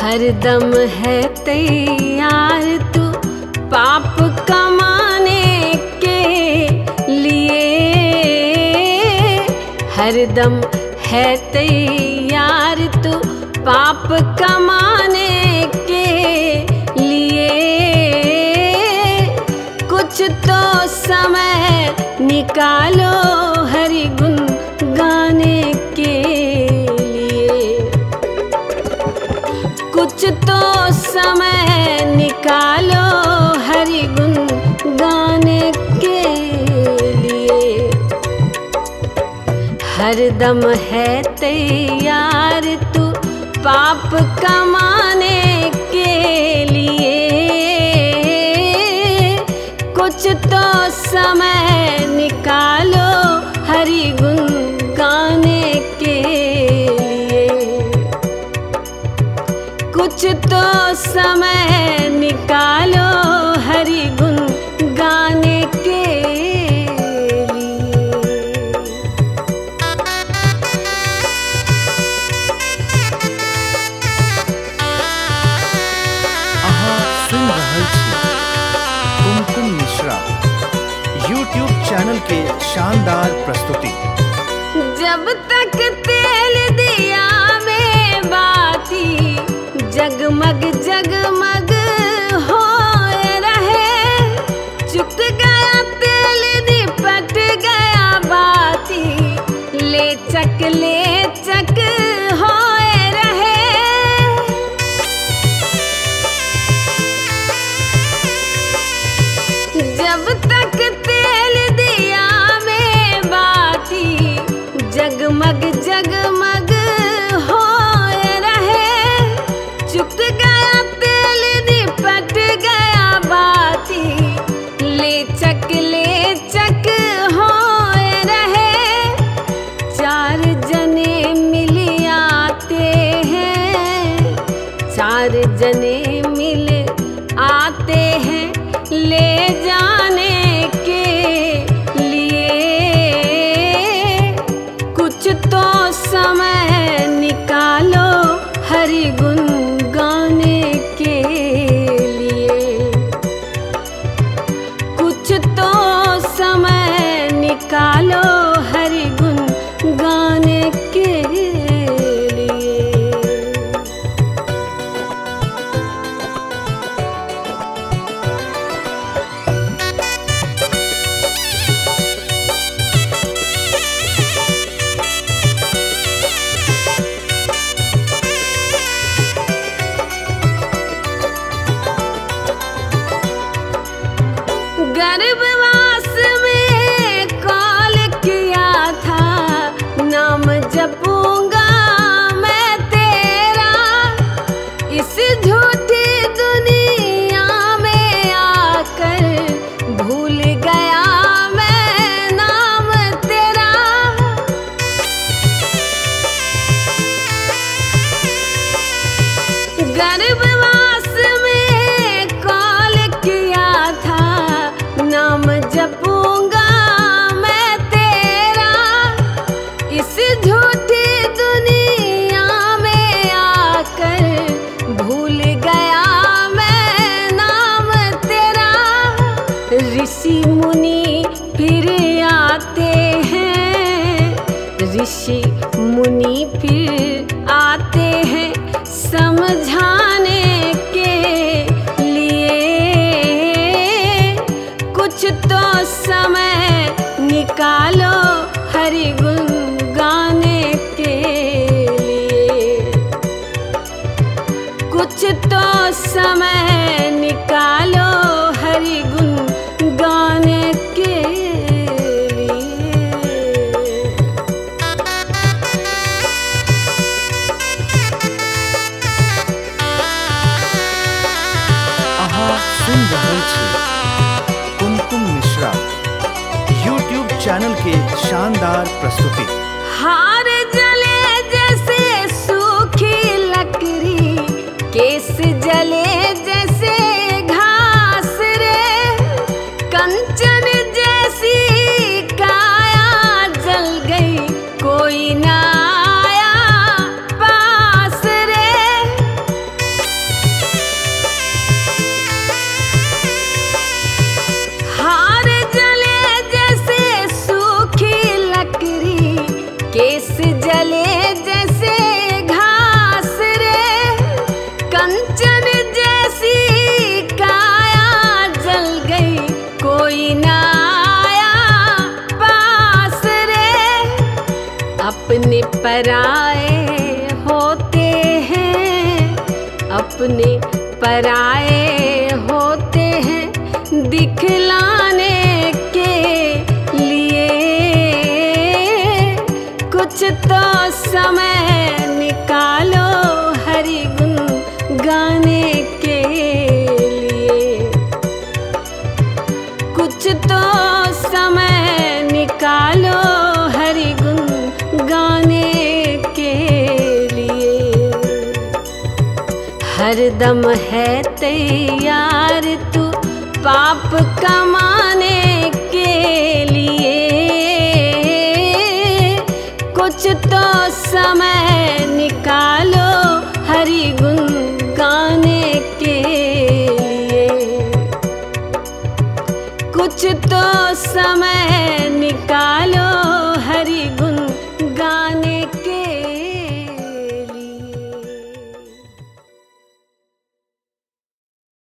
हरदम है तैयार तू पाप कमाने के लिए, हरदम है तैयार तू पाप कमाने के लिए। कुछ तो समय निकालो हरि गुण गाने के लिए, कुछ तो समय निकालो हरि गुण गाने के लिए। हरदम है तैयार तू पाप कमाने के लिए, कुछ तो समय निकालो हरि गुण गाने के लिए, कुछ तो समय निकालो हरि गुण गाने के लिए। अहाँ सुन रहल छी कुमकुम मिश्रा यूट्यूब चैनल के शानदार प्रस्तुति। जब तक तेल दिया में बाती जगमग जगमग हो रहे, चुक गया तेल निपट गया बाती, ले चक हो रहे। जब तक तेल दिया में बाती जगमग जगमग हो रहे, चुक गया तेल निपट गया बाती, ले चक हो रहे। चार जने मिल आते हैं, चार जने मिल आते हैं ले जाने के लिए। कुछ तो समय निकालो हरि गुण गाने के लिए, कुछ तो समय निकालो हरि गुण गाने के लिए। गर्भवास में कॉल किया था, नाम जपूंगा मैं तेरा, इस झूठी दुनिया में आकर भूल गया मैं नाम तेरा। गर्भवास में कॉल किया था, नाम जपूंगा मैं तेरा, इस झूठी दुनिया में आकर भूल गया मैं नाम तेरा। ऋषि मुनि फिर आते हैं, ऋषि मुनि फिर आते हैं समझाने के लिए। कुछ तो समय निकालो हरि गुण गाने के लिए, कुछ तो समय निकालो हरि गुण गाने के लिए। अहाँ सुन रहल छी कुमकुम मिश्रा यूट्यूब चैनल के शानदार प्रस्तुति। हार जले जैसे सूखी लकड़ी, केस जले जैसे घास रे, कंचन जैसी काया जल गई कोई ना आया पास रे। अपने पराए होते हैं, अपने पराए होते हैं दिखलाने के लिए। कुछ तो समय निकालो हरि गुण गाने के लिए। कुछ तो समय निकालो हरि गुण गाने के लिए। हरदम है तैयार तू पाप कमाने के लिए। कुछ तो समय निकालो हरि गुण गाने के लिए। कुछ तो समय निकालो हरि गुण